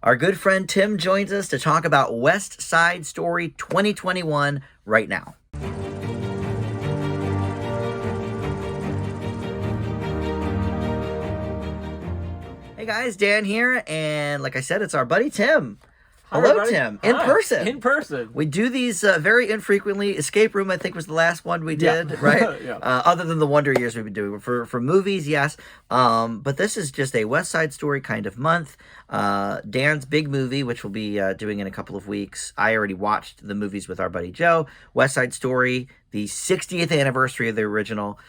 Our good friend Tim joins us to talk about West Side Story 2021 right now. Hey guys, Dan here, and like I said, it's our buddy Tim. Hi, Hello, everybody. Tim. In Hi. person. In person. We do these very infrequently. Escape Room, I think, was the last one we did, Yeah. right? Yeah. Other than the Wonder Years we've been doing. For movies, yes. But this is just a West Side Story kind of month. Dan's big movie, which we'll be doing in a couple of weeks. I already watched the movies with our buddy Joe. West Side Story, the 60th anniversary of the original.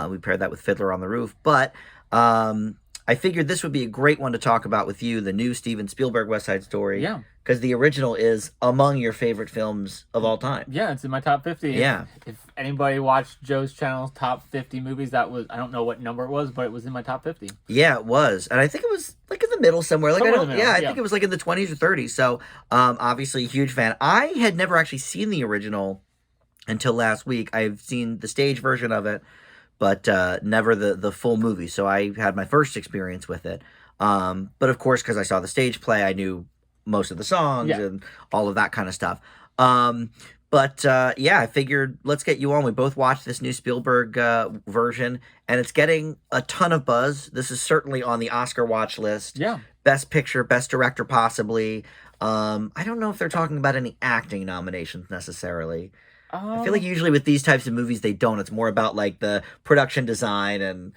We paired that with Fiddler on the Roof. But I figured this would be a great one to talk about with you, the new Steven Spielberg West Side Story. Yeah. Because the original is among your favorite films of all time. Yeah, it's in my top 50. Yeah. If anybody watched Joe's channel's top 50 movies, that was, I don't know what number it was, but it was in my top 50. Yeah, it was. And I think it was like in the middle somewhere. Like Somewhere in the middle, I yeah. think it was like in the 20s or 30s. So obviously a huge fan. I had never actually seen the original until last week. I've seen the stage version of it, but never the full movie. So I had my first experience with it. But of course, because I saw the stage play, I knew most of the songs and all of that kind of stuff. But I figured let's get you on. We both watched this new Spielberg version, and it's getting a ton of buzz. This is certainly on the Oscar watch list. Yeah. Best Picture, Best Director, possibly. I don't know if they're talking about any acting nominations necessarily. I feel like usually with these types of movies, they don't. It's more about like the production design and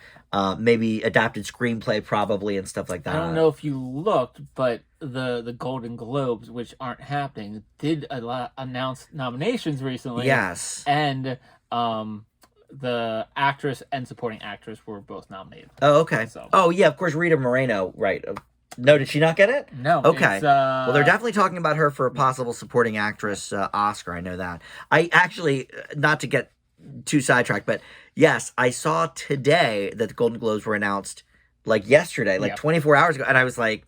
maybe adapted screenplay probably and stuff like that. I don't know if you looked, but the Golden Globes, which aren't happening, did announce nominations recently. Yes. And the actress and supporting actress were both nominated. Oh, okay. So. Oh, yeah, of course, Rita Moreno, right. No, did she not get it? No. Okay. It's, well, they're definitely talking about her for a possible supporting actress Oscar. I know that. I actually, not to get too sidetracked, but yes, I saw today that the Golden Globes were announced like yesterday, like 24 hours ago. And I was like,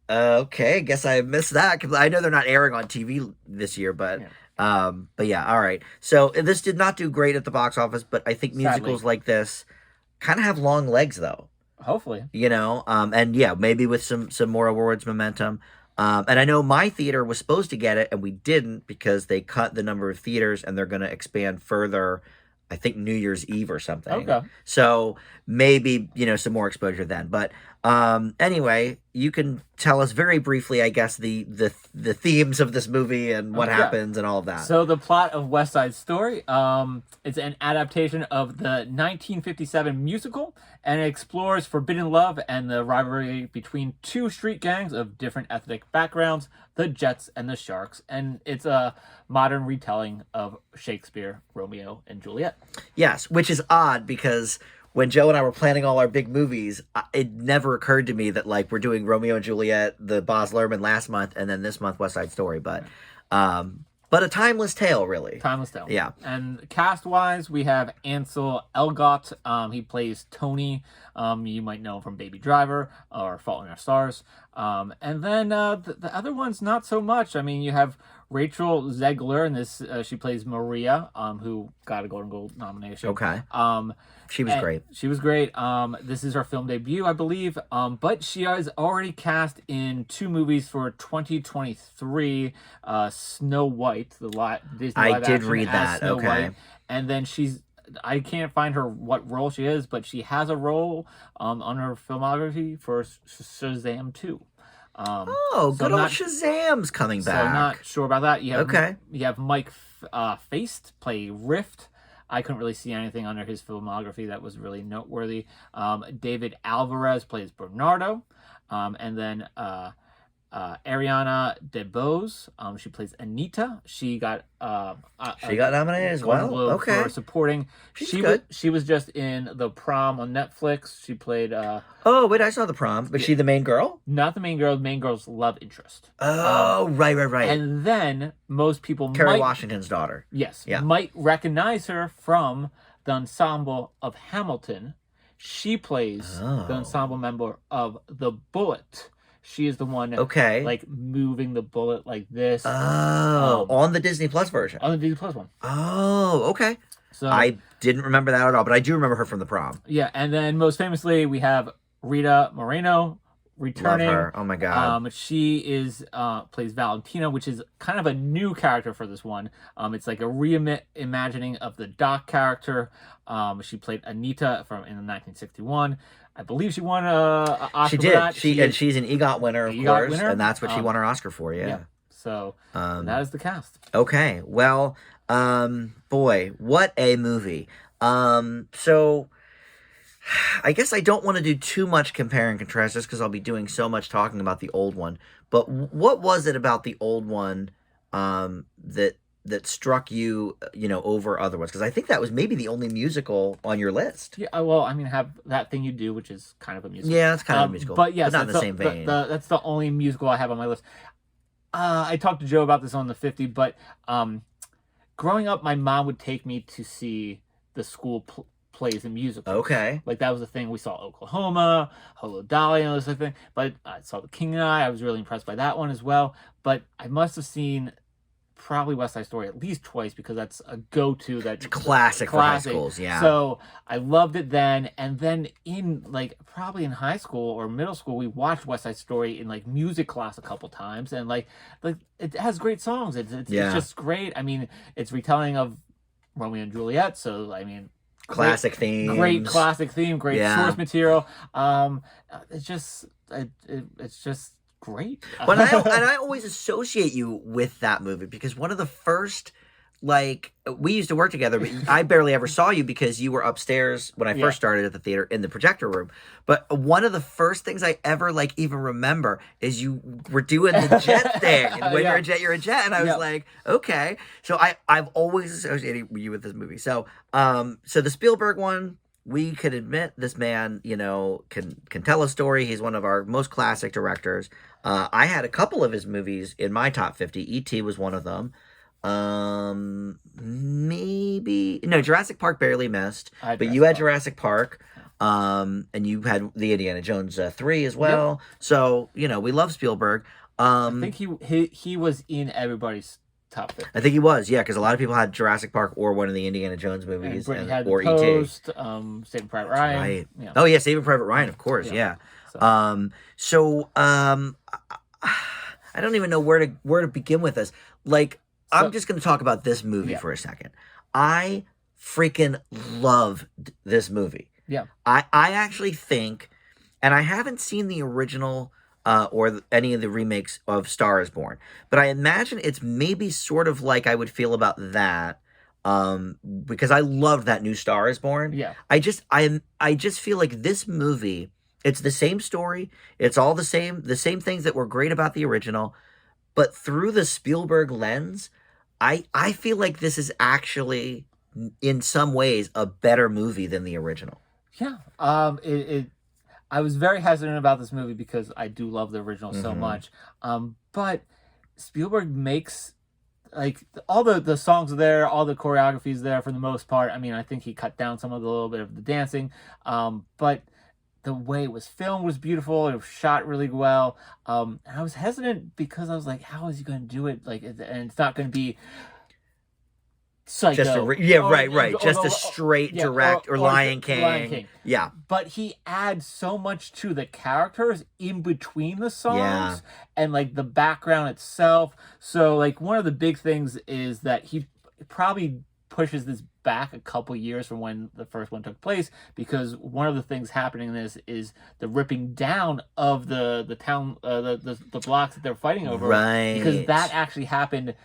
okay, guess I missed that. Cause I know they're not airing on TV this year, but yeah, all right. So this did not do great at the box office, but I think musicals like this kind of have long legs though. Hopefully. You know, and yeah, maybe with some more awards momentum. And I know my theater was supposed to get it, and we didn't because they cut the number of theaters, and they're going to expand further, I think New Year's Eve or something. Okay. So maybe, some more exposure then. But anyway, you can tell us very briefly, I guess, the themes of this movie and what happens and all of that. So the plot of West Side Story, it's an adaptation of the 1957 musical, and it explores forbidden love and the rivalry between two street gangs of different ethnic backgrounds, the Jets and the Sharks, and it's a modern retelling of Shakespeare, Romeo and Juliet. Yes, which is odd because when Joe and I were planning all our big movies, it never occurred to me that like we're doing Romeo and Juliet, the Baz Luhrmann last month, and then this month West Side Story. But a timeless tale, really. Timeless tale. Yeah. And cast-wise, we have Ansel Elgort. He plays Tony. You might know him from Baby Driver or Fault in Our Stars. And then the other ones, not so much. I mean, you have Rachel Zegler in this. She plays Maria, who got a Golden Globe nomination. Okay. She was great. She was great. This is her film debut, I believe. But she is already cast in 2 movies for 2023. Snow White, the Disney live I did action read as that. Snow Okay. White. And then I can't find her what role she is, but she has a role on her filmography for Shazam 2. Good so old Shazam's coming back. So I'm not sure about that. You have Mike Feist play Rift. I couldn't really see anything under his filmography that was really noteworthy. David Alvarez plays Bernardo. And then Ariana DeBose, she plays Anita. She got nominated as well. Okay, for supporting. She was just in The Prom on Netflix. She played. Oh wait, I saw The Prom. Was she the main girl? Not the main girl. The main girl's love interest. Oh, right. And then most people Kerry Washington's daughter. Yes, might recognize her from the ensemble of Hamilton. She plays the ensemble member of The Bullet. She is the one, like moving the bullet like this. Oh, on the Disney Plus version. On the Disney Plus one. Oh, okay. So I didn't remember that at all, but I do remember her from The Prom. Yeah, and then most famously we have Rita Moreno, returning. Love her. Oh my God. She is plays Valentina, which is kind of a new character for this one. It's like a reimagining of the Doc character. She played Anita in 1961. I believe she won a Oscar She for did. that. She's an EGOT winner, of course, and that's what she won her Oscar for. Yeah. So that is the cast. Okay. Well, boy, what a movie. So I guess I don't want to do too much compare and contrast just because I'll be doing so much talking about the old one. But what was it about the old one that struck you, over other ones? Because I think that was maybe the only musical on your list. Yeah, well, I mean, have That Thing You Do, which is kind of a musical. Yeah, it's kind of a musical, but yes, not in the same vein. That's the only musical I have on my list. I talked to Joe about this on the 50, but growing up, my mom would take me to see the school plays and musicals. Okay. Like, that was the thing. We saw Oklahoma, Hello Dolly, and those thing. But I saw The King and I was really impressed by that one as well. But I must have seen probably West Side Story at least twice because that's a go-to. That's classic for high schools, yeah. So I loved it then, and then probably in high school or middle school, we watched West Side Story in like music class a couple times, and like it has great songs. It's just great. I mean, it's retelling of Romeo and Juliet, so I mean, classic theme, great classic theme, great source material. It's just great. But I always associate you with that movie because one of the first, we used to work together, but I barely ever saw you because you were upstairs when I first started at the theater in the projector room. But one of the first things I ever even remember is you were doing the jet thing. And when you're a jet, and I was like, okay. So I've always associated you with this movie. So so the Spielberg one, we could admit this man, can tell a story. He's one of our most classic directors. I had a couple of his movies in my top 50. E.T. was one of them. Jurassic Park barely missed, but you had Jurassic Park, and you had the Indiana Jones 3 as well. Yep. So we love Spielberg. I think he was in everybody's top 50. I think he was, yeah, because a lot of people had Jurassic Park or one of the Indiana Jones movies, or E.T. Saving Private Ryan. Right. Yeah. Oh yeah, Saving Private Ryan, of course. Yeah. So I don't even know where to begin with this. I'm just going to talk about this movie for a second. I freaking love this movie. Yeah. I actually think, and I haven't seen the original or any of the remakes of Star is Born, but I imagine it's maybe sort of like I would feel about that because I loved that new Star is Born. Yeah. I just feel like this movie, it's the same story. It's all the same things that were great about the original, but through the Spielberg lens, I feel like this is actually, in some ways, a better movie than the original. Yeah. I was very hesitant about this movie because I do love the original so much. But Spielberg makes all the songs are there, all the choreography is there for the most part. I mean, I think he cut down some of the little bit of the dancing, but the way it was filmed was beautiful. It was shot really well. And I was hesitant because I was like, how is he going to do it? And it's not going to be Psycho. Just a straight direct or Lion King. Yeah. But he adds so much to the characters in between the songs and the background itself. So one of the big things is that he probably pushes this back a couple years from when the first one took place, because one of the things happening in this is the ripping down of the town, the blocks that they're fighting over, right? Because that actually happened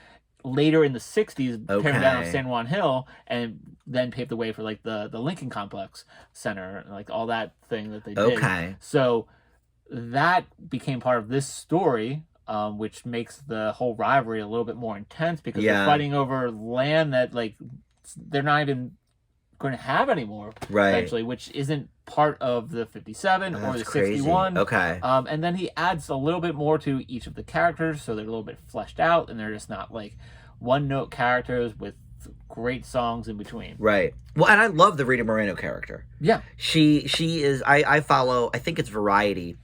later in the 60s, tearing down San Juan Hill, and then paved the way for the Lincoln Complex Center, all that thing that they did. Okay. So that became part of this story, which makes the whole rivalry a little bit more intense because they're fighting over land that they're not even going to have anymore, eventually, which isn't part of the 57 or the 61. Okay. And then he adds a little bit more to each of the characters, so they're a little bit fleshed out, and they're just not one-note characters with great songs in between. Right. Well, and I love the Rita Moreno character. Yeah. She is, I follow, I think it's Variety.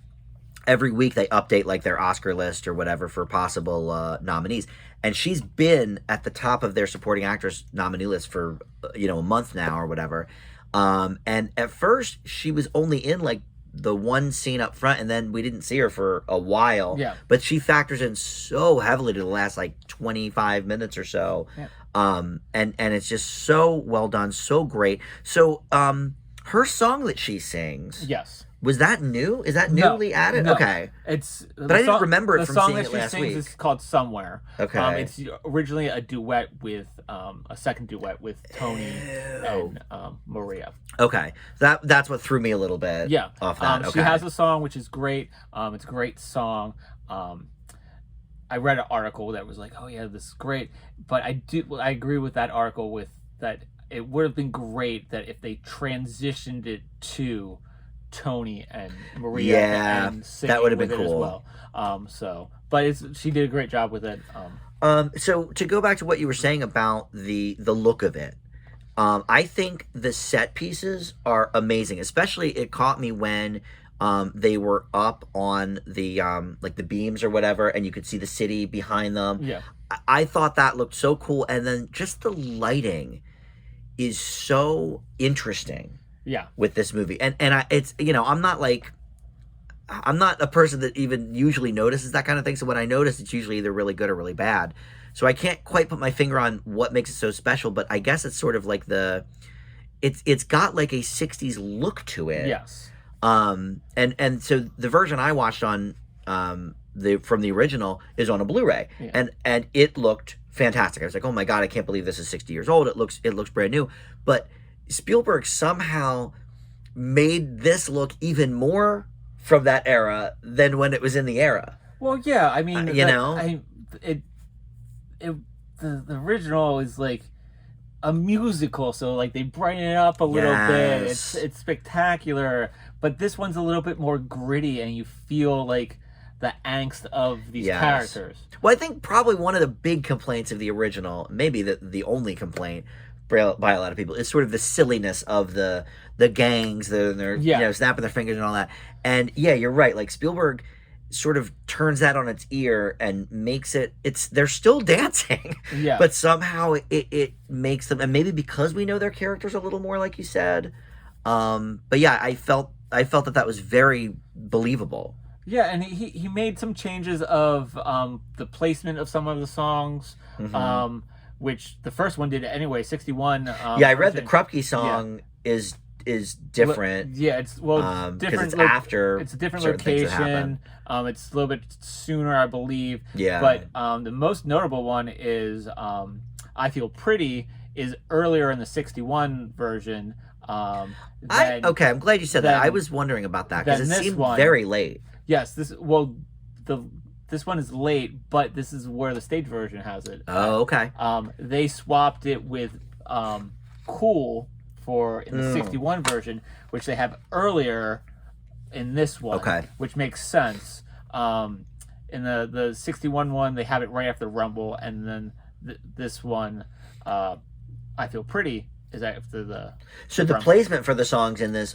Every week they update their Oscar list or whatever for possible nominees. And she's been at the top of their supporting actress nominee list for, a month now or whatever. And at first she was only in the one scene up front, and then we didn't see her for a while. Yeah. But she factors in so heavily to the last like 25 minutes or so. Yeah. And it's just so well done, so great. So her song that she sings, Yes. was that new? Is that newly added? No. Okay. But I didn't remember it from seeing it last The song that she sings week. is called Somewhere. Okay. It's originally a duet with, a second duet with Tony and Maria. Okay. That's what threw me a little bit off that. Okay. She has a song, which is great. It's a great song. I read an article that was like, oh yeah, this is great. But I agree with that article with that it would have been great that if they transitioned it to Tony and Maria and singing that would have been with it cool. as well. But she did a great job with it. So to go back to what you were saying about the look of it, I think the set pieces are amazing. Especially it caught me when they were up on the like the beams or whatever, and you could see the city behind them. Yeah. I thought that looked so cool, and then just the lighting is so interesting. Yeah. With this movie, and it's I'm not a person that even usually notices that kind of thing. So when I notice, it's usually either really good or really bad. So I can't quite put my finger on what makes it so special, but I guess it's sort of like it's got like a 60s look to it. Yes. And so the version I watched on from the original is on a Blu-ray, and it looked fantastic. I was like, oh my god, I can't believe this is 60 years old. It looks brand new, but Spielberg somehow made this look even more from that era than when it was in the era. Well, yeah, I mean, the original is like a musical, so like they brighten it up a little bit. It's spectacular, but this one's a little bit more gritty, and you feel like the angst of these characters. Well, I think probably one of the big complaints of the original, maybe the only complaint by a lot of people, is sort of the silliness of the gangs, they're snapping their fingers and all that. And yeah, you're right. Like Spielberg sort of turns that on its ear and makes they're still dancing, but somehow it makes them, and maybe because we know their characters a little more, like you said. But yeah, I felt that was very believable. Yeah, and he made some changes of the placement of some of the songs. Mm-hmm. Which the first one did anyway, 61. I read the Krupke song is different. It's different. It's after it's a different location. It's a little bit sooner, I believe. Yeah. But the most notable one is "I Feel Pretty" is earlier in the 61 version. I'm glad you said that. I was wondering about that because it seemed very late. Yes, this one is late, but this is where the stage version has it. Oh, okay. They swapped it with Cool in the 61 version, which they have earlier in this one. Okay. Which makes sense. In the 61 one, they have it right after Rumble, and then this one, I Feel Pretty, is after the. So the placement for the songs in this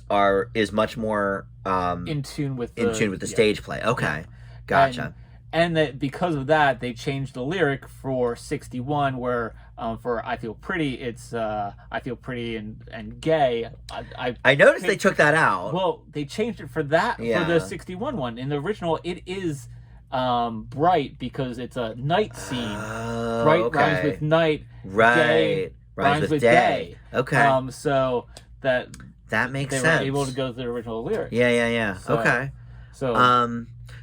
is much more in tune with the stage play. Okay, gotcha. And that because of that, they changed the lyric for 61, where for "I Feel Pretty," it's "I feel pretty and gay." I noticed they took that out. Well, they changed it for that for the 61 one. In the original, it is bright because it's a night scene. Bright rhymes with night. Right. Gay rhymes with day. Okay. So that makes sense. They were able to go to the original lyric. Yeah. Okay.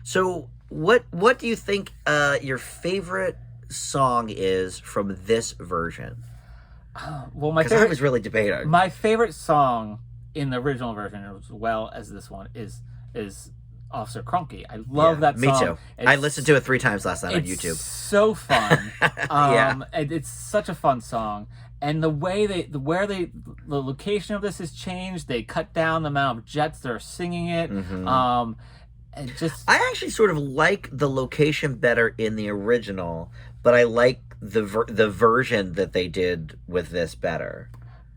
So what do you think your favorite song is from this version? Well, I was really debating. My favorite song in the original version, as well as this one, is Officer Crunky. I love that song. Me too. I listened to it 3 times last night on YouTube. It's so fun. It's such a fun song. And the way the location of this has changed. They cut down the amount of jets that are singing it. Mm-hmm. I actually sort of like the location better in the original, but I like the version that they did with this better.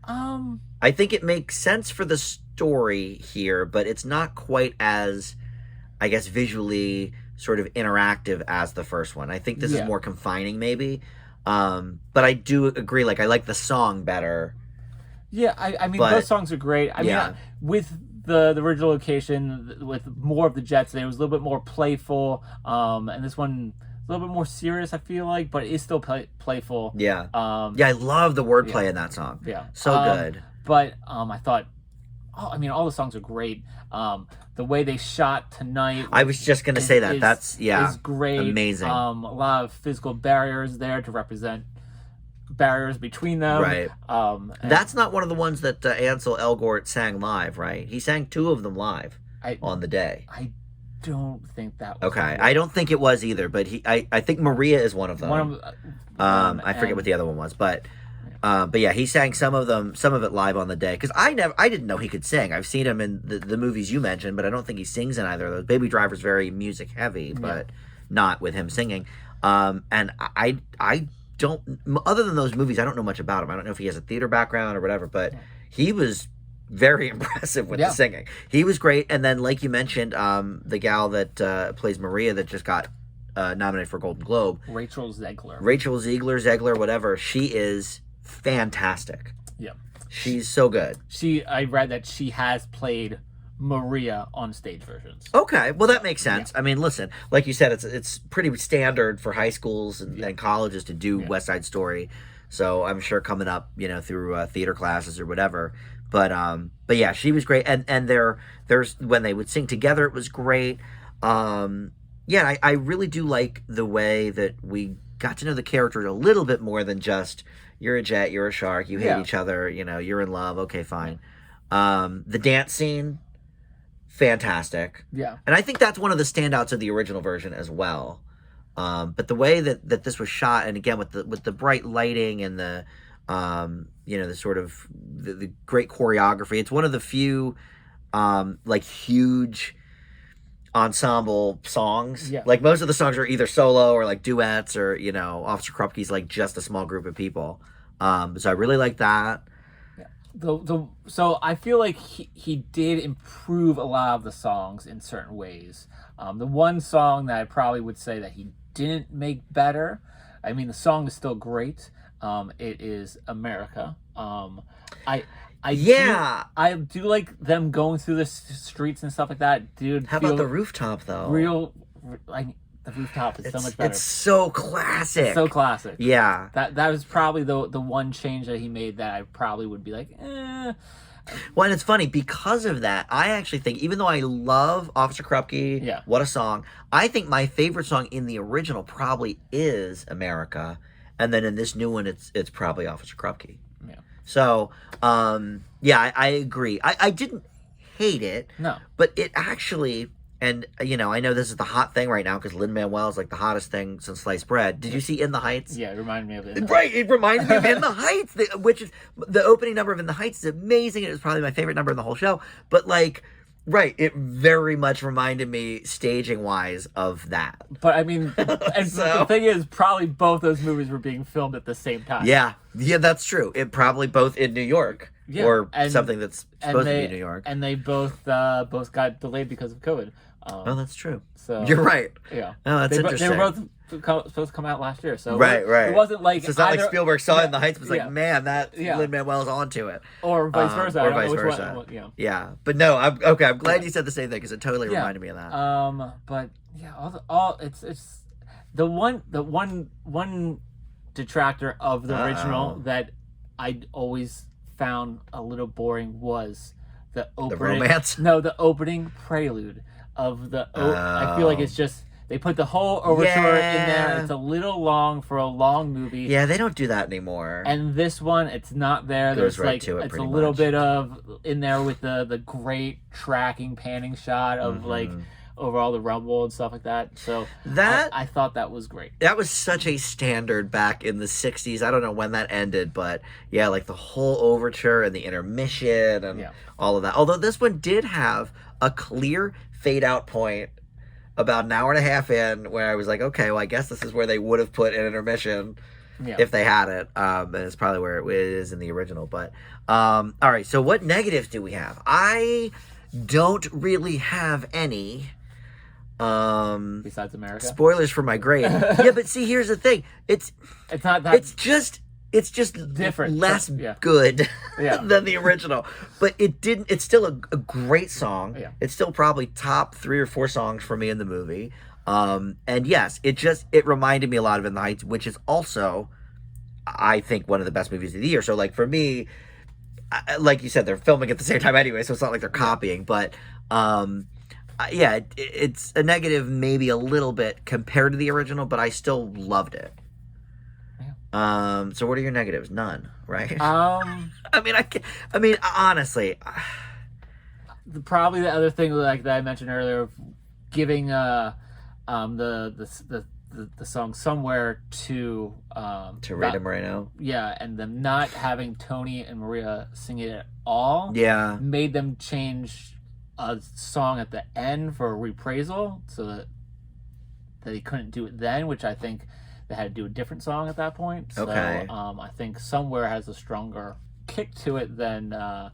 I think it makes sense for the story here, but it's not quite as, I guess, visually sort of interactive as the first one. I think this is more confining, maybe. But I do agree. Like, I like the song better. Yeah, I mean, both songs are great. I mean, with the original location with more of the jets. It was a little bit more playful, and this one a little bit more serious, I feel like, but it is still playful. Yeah. Yeah, I love the wordplay in that song. Yeah. So good. But I thought, I mean, all the songs are great. The way they shot Tonight. I was just going to say that. That's, is great. Amazing. A lot of physical barriers there to represent barriers between them. Right. That's not one of the ones that Ansel Elgort sang live, right? He sang 2 of them live on the day. I don't think that was okay. I don't think it was either, but I think Maria is one of them. I forget what the other one was, but yeah, he sang some of it live on the day, because I didn't know he could sing. I've seen him in the movies you mentioned, but I don't think he sings in either of those. Baby Driver's very music heavy, but not with him singing. And I don't, other than those movies, I don't know much about him. I don't know if he has a theater background or whatever, but he was very impressive with the singing. He was great. And then, like you mentioned, the gal that plays Maria that just got nominated for Golden Globe, Rachel Zegler, Zegler, whatever. She is fantastic. Yeah, she's so good. I read that she has played Maria on stage versions. Okay, well that makes sense. I mean, listen, like you said, it's pretty standard for high schools and colleges to do West Side Story. So I'm sure coming up, through theater classes or whatever. But yeah, she was great. And there's when they would sing together, it was great. Yeah, I really do like the way that we got to know the characters a little bit more than just you're a jet, you're a shark, you hate each other, you're in love. Okay, fine. The dance scene, fantastic. Yeah. And I think that's one of the standouts of the original version as well. But the way that this was shot, and again with the bright lighting and the the sort of the great choreography, it's one of the few huge ensemble songs. Yeah. Like most of the songs are either solo or like duets, or Officer Krupke's like just a small group of people. So I really like that. So I feel like he did improve a lot of the songs in certain ways. The one song that I probably would say that he didn't make better, I mean the song is still great. It is America. I do like them going through the streets and stuff like that, dude. How about the rooftop though? The rooftop is so much better. It's so classic. It's so classic. Yeah. That was probably the one change that he made that I probably would be like, eh. Well, and it's funny, because of that, I actually think, even though I love Officer Krupke, what a song, I think my favorite song in the original probably is America. And then in this new one, it's probably Officer Krupke. Yeah. So, I agree. I didn't hate it. No. But it actually, and, I know this is the hot thing right now because Lin-Manuel is like the hottest thing since sliced bread. Did you see In the Heights? Yeah, it reminded me of it. Right, it reminded me of In the Heights, which is, the opening number of In the Heights is amazing. It was probably my favorite number in the whole show. But, right, it very much reminded me, staging-wise, of that. But, I mean, and the thing is, probably both those movies were being filmed at the same time. Yeah, that's true. It probably both in New York, or something that's supposed to be New York. And they both got delayed because of COVID. Oh, that's true. So you're right. Yeah. Oh, that's interesting. They were both supposed to come out last year, so right. It wasn't like so it's not like Spielberg saw it in the Heights, was like, man, that Lin-Manuel's onto it, or vice versa, or vice versa. Yeah, but no, I'm glad you said the same thing because it totally reminded me of that. But yeah, it's the one detractor of the original that I always found a little boring was the opening. The romance? No, the opening prelude of the. I feel like it's just. They put the whole overture in there. It's a little long for a long movie. Yeah, they don't do that anymore. And this one, it's not there. There's right to it. It's a little bit of in there with the great tracking panning shot of over all the rumble and stuff like that. So I thought that was great. That was such a standard back in the 60s. I don't know when that ended, but yeah, like the whole overture and the intermission and all of that. Although this one did have a clear fade out point about an hour and a half in, where I was like, okay, well, I guess this is where they would have put an intermission if they had it. And it's probably where it is in the original. But, all right, so what negatives do we have? I don't really have any. Besides America? Spoilers for my grade. Yeah, but see, here's the thing. It's not that... It's just it's just Different. less Yeah. good Yeah. than the original. But it's still a great song. Yeah. It's still probably top 3 or 4 songs for me in the movie. And yes, it reminded me a lot of In the Heights, which is also, I think, one of the best movies of the year. So like for me, like you said, they're filming at the same time anyway, so it's not like they're copying. But yeah, it's a negative maybe a little bit compared to the original, but I still loved it. So what are your negatives? None, right? I mean, honestly, probably the other thing like that I mentioned earlier, of giving the song Somewhere to Rita Moreno. Yeah, and them not having Tony and Maria sing it at all. Yeah. Made them change a song at the end for a reprisal, so that he couldn't do it then, which I think they had to do a different song at that point. So, okay. I think Somewhere has a stronger kick to it than I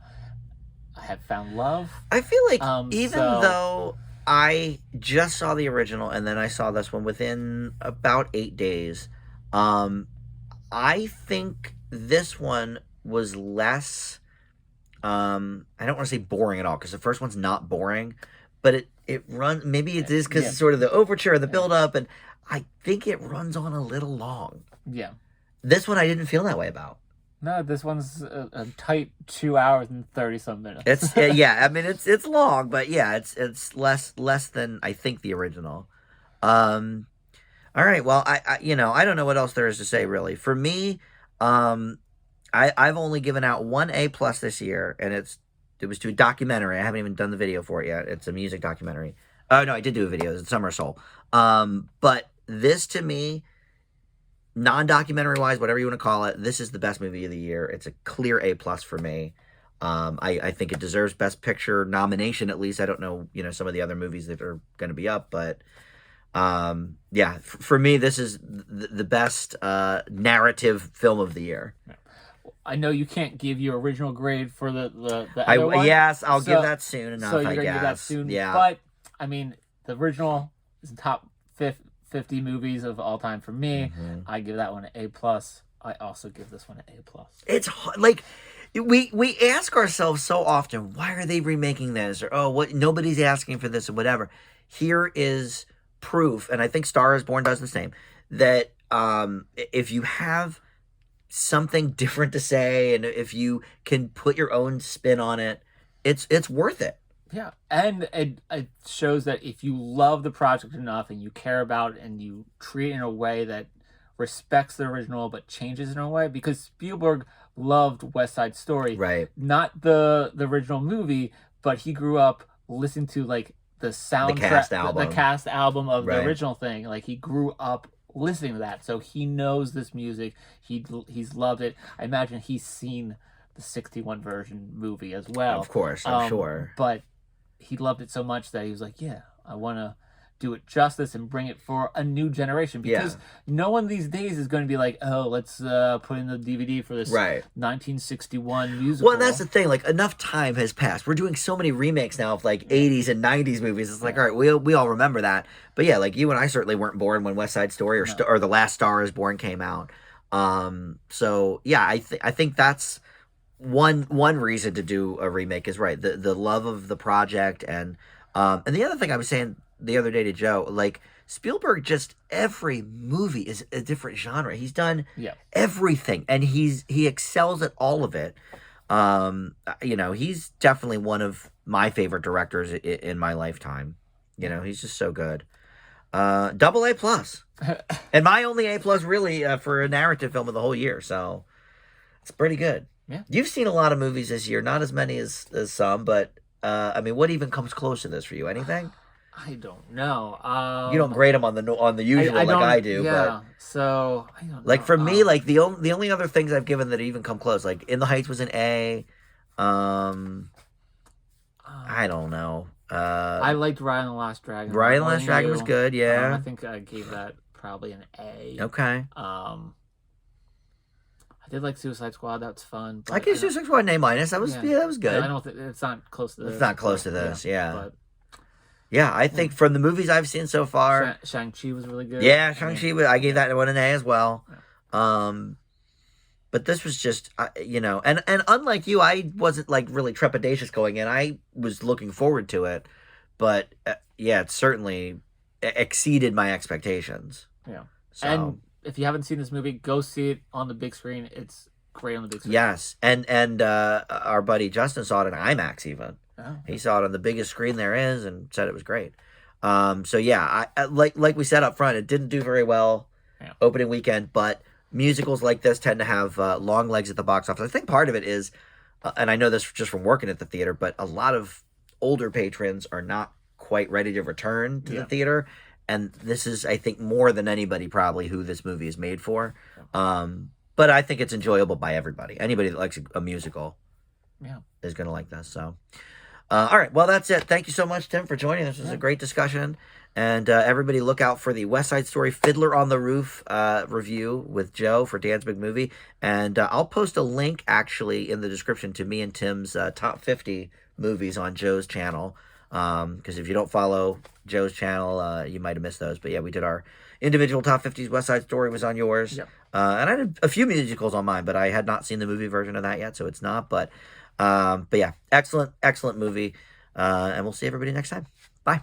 Have Found Love. I feel like though I just saw the original and then I saw this one within about 8 days, I think this one was less, I don't want to say boring at all, because the first one's not boring, but it runs, maybe it is because it's sort of the overture and the build-up, and I think it runs on a little long. Yeah. This one I didn't feel that way about. No, this one's a tight 2 hours and 30-some minutes. It's yeah, I mean it's long, but yeah, it's less than I think the original. All right, well I I don't know what else there is to say really. For me, I've only given out 1 A+ this year, and it was to a documentary. I haven't even done the video for it yet. It's a music documentary. Oh no, I did do a video. It's Summer Soul. But this, to me, non-documentary wise, whatever you want to call it, this is the best movie of the year. It's a clear A+ for me. I think it deserves Best Picture nomination at least. I don't know, some of the other movies that are going to be up, but yeah, for me, this is the best narrative film of the year. I know you can't give your original grade for the other one. Yes, I'll give that soon enough. So you're going to give that soon. Yeah, but I mean, the original is top 50 movies of all time for me. Mm-hmm. I give that one an A+. I also give this one an A+. It's like we ask ourselves so often, why are they remaking this? Or what? Nobody's asking for this or whatever. Here is proof, and I think Star is Born does the same. That if you have something different to say, and if you can put your own spin on it, it's worth it. Yeah, and it shows that if you love the project enough and you care about it and you treat it in a way that respects the original but changes in a way, because Spielberg loved West Side Story, right? Not the original movie, but he grew up listening to like the soundtrack, the cast album of the original thing. Like he grew up listening to that, so he knows this music. He's loved it. I imagine he's seen the 61 version movie as well. Of course, I'm sure. But he loved it so much that he was like, yeah, I want to do it justice and bring it for a new generation, because no one these days is going to be like, oh, let's put in the DVD for this 1961 musical. Well, that's the thing. Like, enough time has passed. We're doing so many remakes now of like 80s and 90s movies. It's like, all right, we all remember that. But yeah, like you and I certainly weren't born when West Side Story or The Last Star is Born came out. So yeah, I think that's one reason to do a remake is the love of the project, and the other thing I was saying the other day to Joe, like Spielberg, just every movie is a different genre. He's done everything, and he excels at all of it. He's definitely one of my favorite directors in my lifetime. He's just so good. Double A+, and my only A+ really for a narrative film of the whole year. So it's pretty good. Yeah, you've seen a lot of movies this year, not as many as some, but I mean, what even comes close to this for you? Anything? I don't know. You don't grade them on the usual like I do. Yeah, so I don't know. Like for me, like the only other things I've given that even come close, like In the Heights was an A. I don't know. I liked Raya and the Last Dragon. Raya and the Last Dragon was good. Yeah, I think I gave that probably an A. Okay. I did like Suicide Squad. That's fun. I gave Suicide Squad an A-. That was that was good. I don't think it's not close to this. It's not close to this. Yeah. But, yeah, I think from the movies I've seen so far, Shang-Chi was really good. Yeah, Shang-Chi. I gave that one an A as well. But this was just, and unlike you, I wasn't like really trepidatious going in. I was looking forward to it, but yeah, it certainly exceeded my expectations. Yeah. So And if you haven't seen this movie, go see it on the big screen. It's great on the big screen. yes, and our buddy Justin saw it in IMAX even. Oh. He saw it on the biggest screen there is and said it was great. So yeah, I like we said up front, it didn't do very well opening weekend, but musicals like this tend to have long legs at the box office. I think part of it is, and I know this just from working at the theater, but a lot of older patrons are not quite ready to return to the theater, and this is, I think, more than anybody probably who this movie is made for. But I think it's enjoyable by everybody. Anybody that likes a musical is going to like this. So, all right, well, that's it. Thank you so much, Tim, for joining us. This was a great discussion. And everybody look out for the West Side Story Fiddler on the Roof review with Joe for Dan's Big Movie. And I'll post a link, actually, in the description to me and Tim's top 50 movies on Joe's channel. Because if you don't follow Joe's channel, you might have missed those. But yeah, we did our individual top 50s. West Side Story was on yours. Yep. And I did a few musicals on mine, but I had not seen the movie version of that yet, so it's not. But yeah, excellent movie. And we'll see everybody next time. Bye.